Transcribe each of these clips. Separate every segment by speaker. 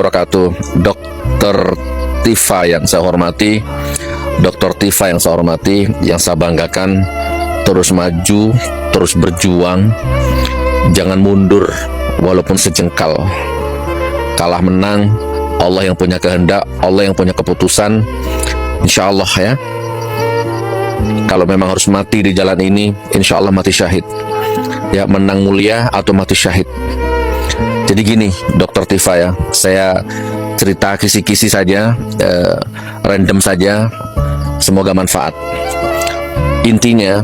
Speaker 1: wabarakatuh. Dokter Tifa yang saya hormati, Dokter Tifa yang saya hormati, yang saya banggakan, terus maju, terus berjuang, jangan mundur walaupun sejengkal. Kalah menang, Allah yang punya kehendak, Allah yang punya keputusan. Insya Allah ya, kalau memang harus mati di jalan ini, insya Allah mati syahid. Ya, menang mulia atau mati syahid. Jadi gini, Dokter Tifa ya, saya cerita kisi-kisi saja, random saja, semoga manfaat. Intinya,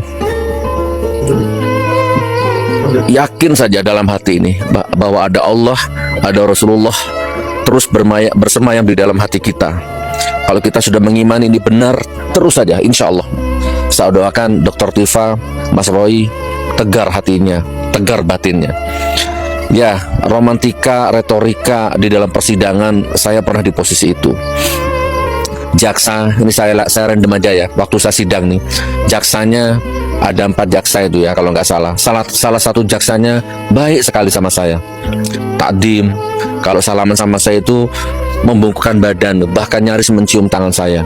Speaker 1: yakin saja dalam hati ini bahwa ada Allah, ada Rasulullah, terus bersemayam di dalam hati kita. Kalau kita sudah mengimani ini benar, terus saja, insya Allah. Saya doakan Dokter Tifa, Mas Roy, tegar hatinya, tegar batinnya. Ya, romantika, retorika di dalam persidangan, saya pernah di posisi itu. Jaksa, ini saya random aja ya, waktu saya sidang nih, jaksanya ada 4 jaksa itu ya, kalau nggak salah. Salah satu jaksanya baik sekali sama saya, takdim. Kalau salaman sama saya itu membungkukkan badan, bahkan nyaris mencium tangan saya.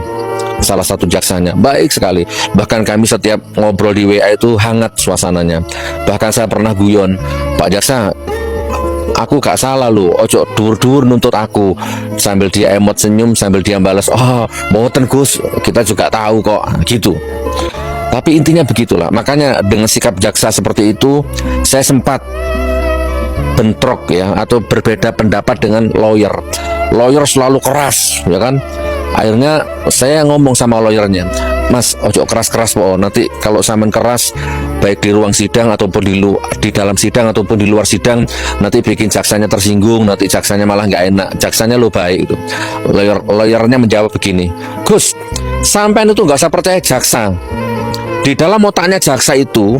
Speaker 1: Salah satu jaksanya baik sekali, bahkan kami setiap ngobrol di WA itu hangat suasananya. Bahkan saya pernah guyon, Pak Jaksa, aku gak salah loh, ojo dur-dur nuntut aku. Sambil dia emot senyum, sambil dia balas, oh mboten Gus, kita juga tahu kok, gitu. Tapi intinya begitulah. Makanya dengan sikap jaksa seperti itu, saya sempat bentrok ya, atau berbeda pendapat dengan lawyer. Lawyer selalu keras, ya kan? Akhirnya saya ngomong sama lawyernya, Mas, ojo keras-keras po. Nanti kalau sampean keras, baik di ruang sidang ataupun di dalam sidang ataupun di luar sidang, nanti bikin jaksanya tersinggung, nanti jaksanya malah nggak enak. Jaksanya lo baik itu. Lawyernya menjawab begini, Gus, sampean itu nggak usah percaya jaksa. Di dalam otaknya jaksa itu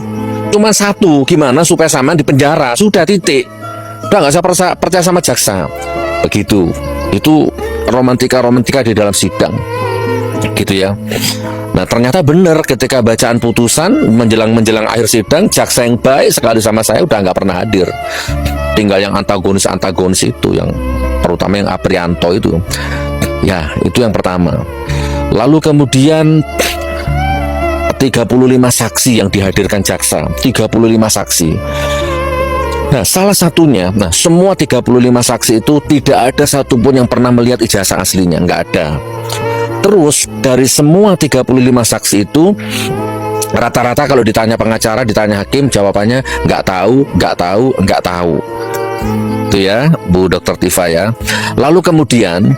Speaker 1: cuma satu, gimana supaya sampean di penjara, sudah titik. Udah nggak usah percaya sama jaksa. Begitu. Itu romantika di dalam sidang, gitu ya. Nah ternyata benar, ketika bacaan putusan menjelang akhir sidang, jaksa yang baik sekali sama saya udah nggak pernah hadir. Tinggal yang antagonis itu, yang terutama yang Aprianto itu. Ya, itu yang pertama. Lalu kemudian 35 saksi yang dihadirkan jaksa, 35 saksi. Nah, salah satunya, semua 35 saksi itu tidak ada satupun yang pernah melihat ijazah aslinya, nggak ada. Terus dari semua 35 saksi itu, rata-rata kalau ditanya pengacara, ditanya hakim, jawabannya nggak tahu. Itu ya, Bu Dokter Tifa ya. Lalu kemudian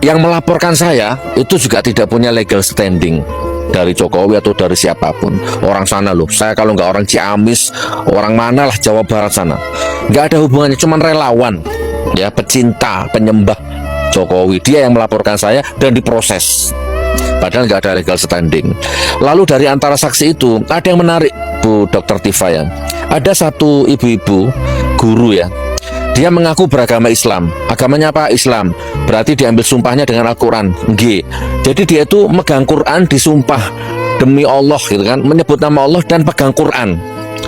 Speaker 1: yang melaporkan saya itu juga tidak punya legal standing dari Jokowi atau dari siapapun. Orang sana loh, saya kalau nggak orang Ciamis, orang mana lah, Jawa Barat sana, nggak ada hubungannya, cuman relawan ya, pecinta, penyembah Jokowi. Dia yang melaporkan saya dan diproses, padahal nggak ada legal standing. Lalu dari antara saksi itu ada yang menarik, Bu Dokter Tifa ya. Ada satu ibu-ibu guru ya, dia mengaku beragama Islam. Agamanya apa? Islam. Berarti diambil sumpahnya dengan Al-Quran. G. Jadi dia itu megang Quran, disumpah demi Allah gitu kan, menyebut nama Allah dan pegang Quran.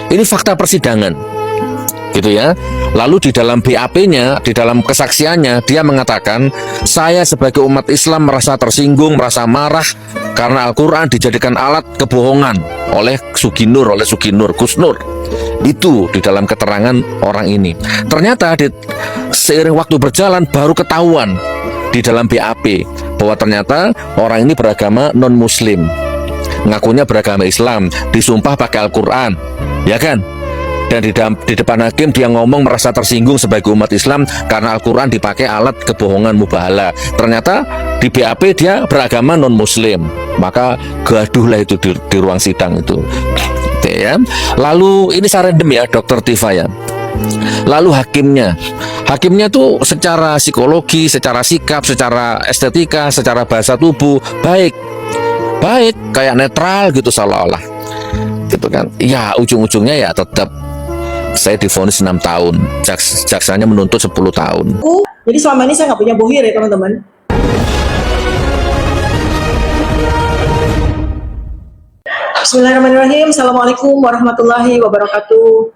Speaker 1: Ini fakta persidangan, gitu ya. Lalu di dalam BAP-nya, di dalam kesaksiannya, dia mengatakan, saya sebagai umat Islam merasa tersinggung, merasa marah karena Al-Quran dijadikan alat kebohongan oleh Suginur, Gus Nur. Itu di dalam keterangan orang ini. Ternyata seiring waktu berjalan baru ketahuan di dalam BAP bahwa ternyata orang ini beragama non-muslim, ngakunya beragama Islam, disumpah pakai Al-Quran, ya kan? Dan di depan hakim dia ngomong merasa tersinggung sebagai umat Islam karena Al-Quran dipakai alat kebohongan mubahala. Ternyata di BAP dia beragama non-muslim. Maka gaduhlah itu di ruang sidang itu. Ya. Lalu ini saya random ya, Dokter Tifa ya. Lalu hakimnya tuh secara psikologi, secara sikap, secara estetika, secara bahasa tubuh baik, kayak netral gitu seolah-olah, gitu kan. Ya ujung-ujungnya ya tetap saya divonis 6 tahun, jaksanya menuntut 10 tahun.
Speaker 2: Jadi selama ini saya nggak punya bohir ya teman-teman. Bismillahirrahmanirrahim. Assalamualaikum warahmatullahi wabarakatuh.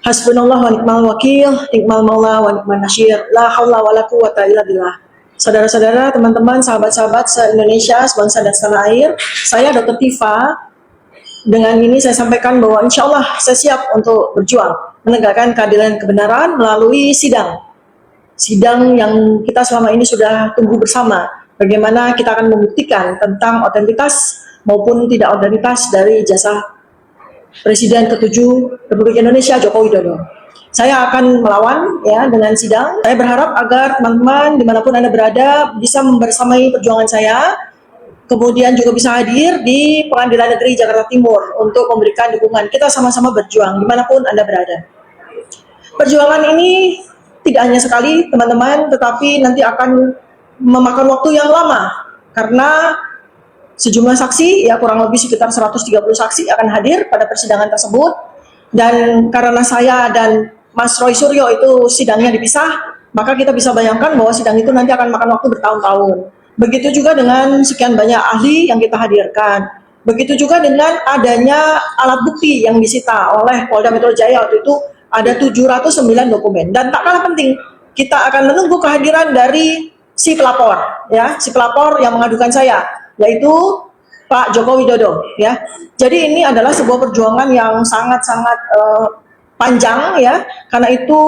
Speaker 2: Hasbunallah wa ni'mal wakil, ni'mal maula wa ni'mal nasyir, la haula wa la quwata illa billah. Saudara-saudara, teman-teman, sahabat-sahabat se-Indonesia, sebangsa dan setanah air, saya Dr. Tifa. Dengan ini saya sampaikan bahwa insya Allah saya siap untuk berjuang menegakkan keadilan dan kebenaran melalui sidang. Sidang yang kita selama ini sudah tunggu bersama. Bagaimana kita akan membuktikan tentang otentitas maupun tidak otentitas dari jasa Presiden ke-7 Republik Indonesia Joko Widodo. Saya akan melawan ya dengan sidang. Saya berharap agar teman-teman dimanapun Anda berada bisa membersamai perjuangan saya, kemudian juga bisa hadir di Pengadilan Negeri Jakarta Timur untuk memberikan dukungan. Kita sama-sama berjuang dimanapun Anda berada. Perjuangan ini tidak hanya sekali teman-teman, tetapi nanti akan memakan waktu yang lama karena sejumlah saksi, ya kurang lebih sekitar 130 saksi akan hadir pada persidangan tersebut. Dan karena saya dan Mas Roy Suryo itu sidangnya dipisah, maka kita bisa bayangkan bahwa sidang itu nanti akan makan waktu bertahun-tahun. Begitu juga dengan sekian banyak ahli yang kita hadirkan. Begitu juga dengan adanya alat bukti yang disita oleh Polda Metro Jaya waktu itu ada 709 dokumen. Dan tak kalah penting, kita akan menunggu kehadiran dari si pelapor, ya, si pelapor yang mengadukan saya, yaitu Pak Joko Widodo, ya. Jadi ini adalah sebuah perjuangan yang sangat-sangat panjang, ya. Karena itu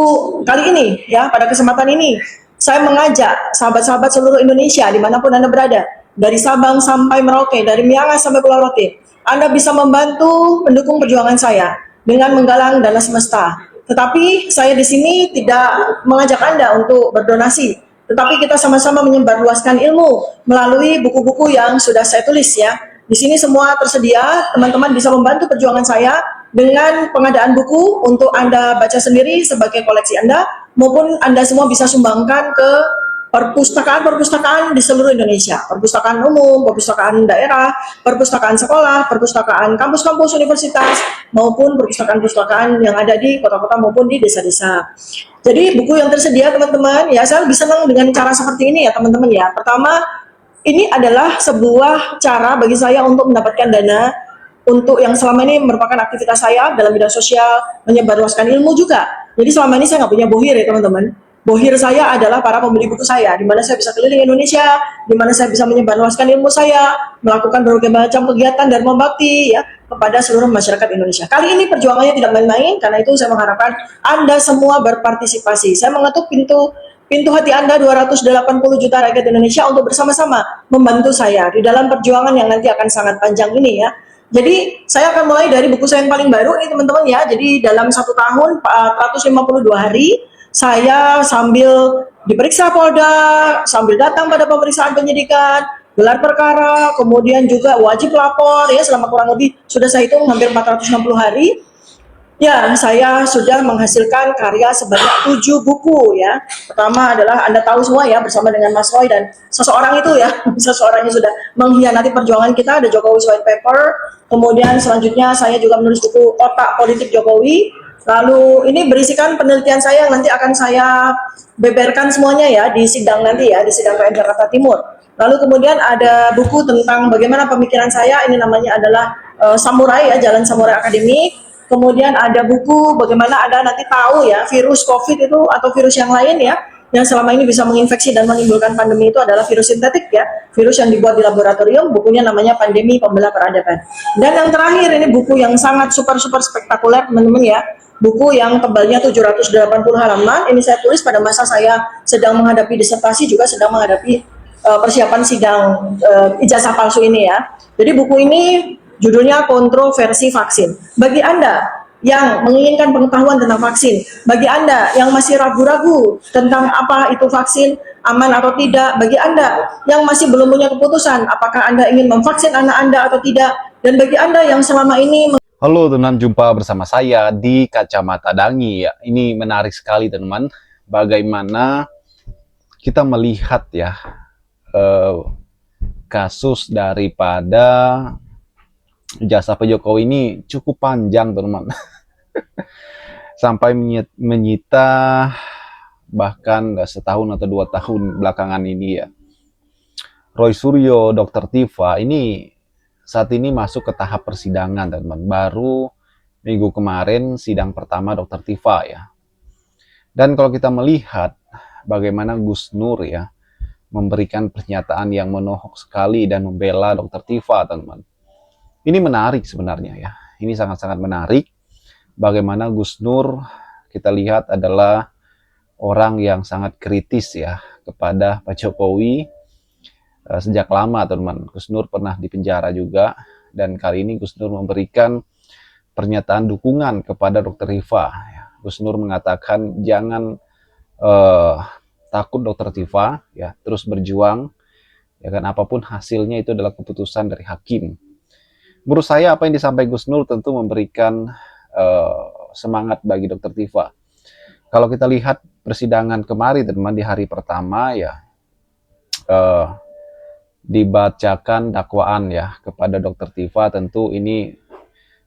Speaker 2: kali ini, ya, pada kesempatan ini saya mengajak sahabat-sahabat seluruh Indonesia dimanapun Anda berada, dari Sabang sampai Merauke, dari Miangas sampai Pulau Rote, Anda bisa membantu mendukung perjuangan saya dengan menggalang dana semesta. Tetapi saya di sini tidak mengajak Anda untuk berdonasi, tetapi kita sama-sama menyebarluaskan ilmu melalui buku-buku yang sudah saya tulis, ya. Di sini semua tersedia, teman-teman bisa membantu perjuangan saya dengan pengadaan buku untuk Anda baca sendiri sebagai koleksi Anda, maupun Anda semua bisa sumbangkan ke perpustakaan-perpustakaan di seluruh Indonesia, perpustakaan umum, perpustakaan daerah, perpustakaan sekolah, perpustakaan kampus-kampus universitas, maupun perpustakaan-perpustakaan yang ada di kota-kota maupun di desa-desa. Jadi buku yang tersedia teman-teman, ya saya lebih senang dengan cara seperti ini ya teman-teman ya. Pertama, ini adalah sebuah cara bagi saya untuk mendapatkan dana untuk yang selama ini merupakan aktivitas saya dalam bidang sosial, menyebarluaskan ilmu juga. Jadi selama ini saya nggak punya bohir ya teman-teman. Bohir saya adalah para pembeli buku saya, di mana saya bisa keliling Indonesia, di mana saya bisa menyebarluaskan ilmu saya, melakukan berbagai macam kegiatan dharma bakti ya kepada seluruh masyarakat Indonesia. Kali ini perjuangannya tidak main-main, karena itu saya mengharapkan Anda semua berpartisipasi. Saya mengetuk pintu hati Anda 280 juta rakyat Indonesia untuk bersama-sama membantu saya di dalam perjuangan yang nanti akan sangat panjang ini ya. Jadi saya akan mulai dari buku saya yang paling baru ini teman-teman ya. Jadi dalam 1 tahun 452 hari saya sambil diperiksa Polda, sambil datang pada pemeriksaan penyidikan, gelar perkara, kemudian juga wajib lapor ya selama kurang lebih sudah saya hitung hampir 460 hari. Ya, saya sudah menghasilkan karya sebanyak 7 buku ya. Pertama adalah Anda tahu semua ya bersama dengan Mas Roy dan seseorang itu ya, seseorang yang sudah mengkhianati perjuangan kita, ada Jokowi's White Paper. Kemudian selanjutnya saya juga menulis buku Otak Politik Jokowi. Lalu ini berisikan penelitian saya yang nanti akan saya beberkan semuanya ya di sidang nanti ya, di sidang PN Jakarta Timur. Lalu kemudian ada buku tentang bagaimana pemikiran saya, ini namanya adalah Samurai ya, Jalan Samurai Akademik. Kemudian ada buku bagaimana Anda nanti tahu ya virus COVID itu atau virus yang lain ya yang selama ini bisa menginfeksi dan menimbulkan pandemi itu adalah virus sintetik ya, virus yang dibuat di laboratorium. Bukunya namanya Pandemi Pembelah Peradaban. Dan yang terakhir ini buku yang sangat super spektakuler teman-teman ya. Buku yang tebalnya 780 halaman. Ini saya tulis pada masa saya sedang menghadapi disertasi, juga sedang menghadapi persiapan sidang ijazah palsu ini ya. Jadi buku ini judulnya Kontroversi Vaksin. Bagi Anda yang menginginkan pengetahuan tentang vaksin, bagi Anda yang masih ragu-ragu tentang apa itu vaksin, aman atau tidak, bagi Anda yang masih belum punya keputusan apakah Anda ingin memvaksin anak Anda atau tidak, dan bagi Anda yang selama ini
Speaker 3: Halo teman-teman, jumpa bersama saya di Kacamata Dangi ya. Ini menarik sekali teman-teman, bagaimana kita melihat ya kasus daripada jasa Pak Jokowi ini cukup panjang teman-teman. Sampai menyita bahkan setahun atau 2 tahun belakangan ini ya. Roy Suryo, Dr. Tifa ini saat ini masuk ke tahap persidangan teman-teman. Baru minggu kemarin sidang pertama Dr. Tifa ya. Dan kalau kita melihat bagaimana Gus Nur ya memberikan pernyataan yang menohok sekali dan membela Dr. Tifa, teman-teman. Ini menarik sebenarnya ya. Ini sangat-sangat menarik. Bagaimana Gus Nur kita lihat adalah orang yang sangat kritis ya kepada Pak Jokowi sejak lama, teman-teman. Gus Nur pernah dipenjara juga, dan kali ini Gus Nur memberikan pernyataan dukungan kepada Dr. Tifa. Gus Nur mengatakan jangan takut Dr. Tifa, ya terus berjuang, ya kan apapun hasilnya itu adalah keputusan dari hakim. Menurut saya apa yang disampaikan Gus Nur tentu memberikan semangat bagi Dr. Tifa. Kalau kita lihat persidangan kemarin, teman, di hari pertama ya dibacakan dakwaan ya kepada Dr. Tifa, tentu ini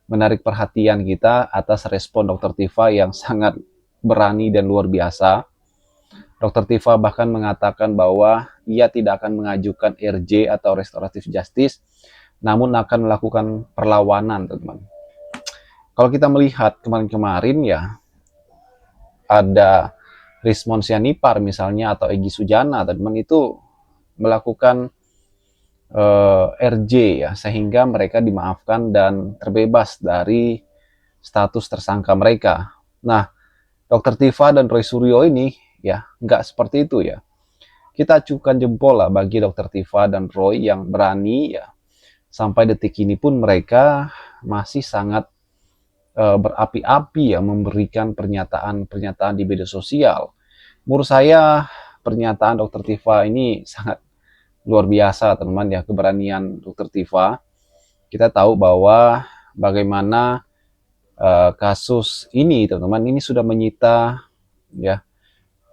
Speaker 3: menarik perhatian kita atas respon Dr. Tifa yang sangat berani dan luar biasa. Dr. Tifa bahkan mengatakan bahwa ia tidak akan mengajukan RJ atau restoratif justice, namun akan melakukan perlawanan, teman-teman. Kalau kita melihat kemarin-kemarin ya, ada Rismon Sianipar misalnya atau Egy Sujana, teman-teman, itu melakukan RJ ya, sehingga mereka dimaafkan dan terbebas dari status tersangka mereka. Nah, Dr. Tifa dan Roy Suryo ini ya nggak seperti itu ya. Kita acukan jempol lah bagi Dr. Tifa dan Roy yang berani ya, sampai detik ini pun mereka masih sangat berapi-api ya memberikan pernyataan-pernyataan di media sosial. Menurut saya pernyataan Dr. Tifa ini sangat luar biasa, teman-teman ya, keberanian Dr. Tifa. Kita tahu bahwa bagaimana kasus ini, teman-teman, ini sudah menyita ya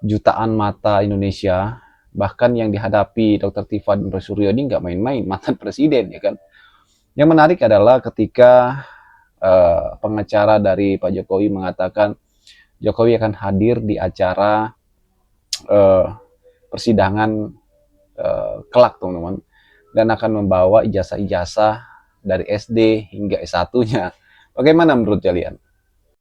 Speaker 3: jutaan mata Indonesia. Bahkan yang dihadapi Dr. Tifa dan Roy Suryo ini nggak main-main, mantan presiden ya kan. Yang menarik adalah ketika pengacara dari Pak Jokowi mengatakan Jokowi akan hadir di acara persidangan kelak, teman-teman, dan akan membawa ijazah-ijazah dari SD hingga S1-nya. Bagaimana menurut kalian?